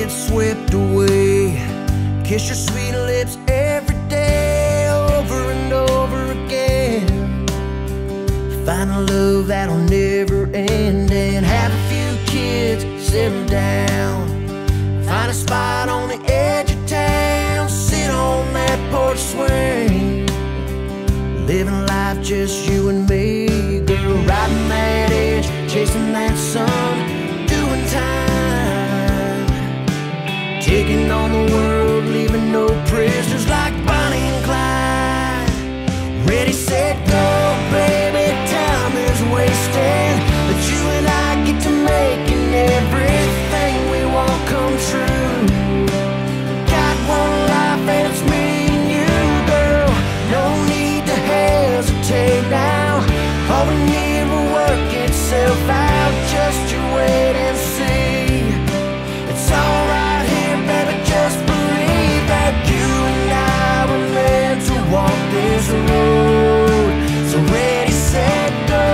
gets swept away. Kiss your sweet lips every day, over and over again. Find a love that'll never end, and have a few kids, settle down. Find a spot on the edge of town, sit on that porch swing, living life just you and me. Girl, riding that edge, chasing that sun, doing time, taking on the world, leaving no prisoners, like Bonnie and Clyde. Ready, set, go, baby, time is wasting, but you and I get to making everything we want come true. Got one life and it's me and you, girl, no need to hesitate now. All we need will work itself out, just you wait and see. It's all right here, baby, just believe that you and I were meant to walk this road. So ready, set, go.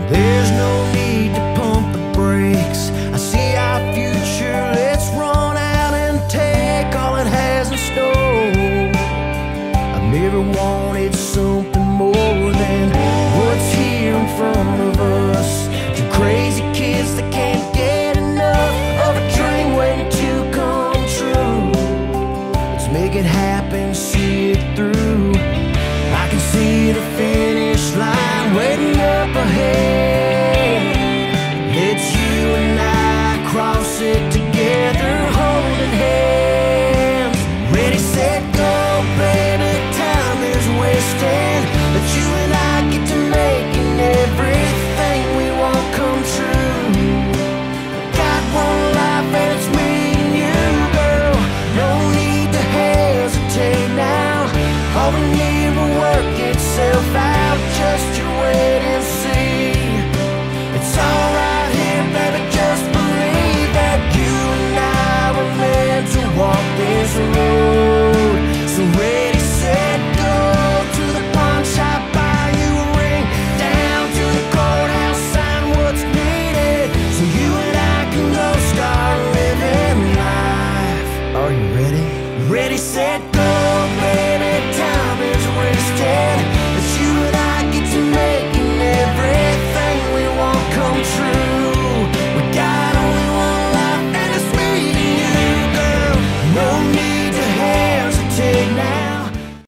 There's no need to pump the brakes. I see our future, let's run out and take all it has in store. I've never wanted something more than what's here in front of us. Two crazy kids that can't get enough of a dream waiting to come true. Let's make it happen, see it through. I can see the finish line waiting up ahead. It's you and I, cross it together, holding hands. Ready, set, go, baby, time is wasting, but you and I get to making everything we want come true. Got one life and it's me and you, girl, no need to hesitate now. All we need will work itself out.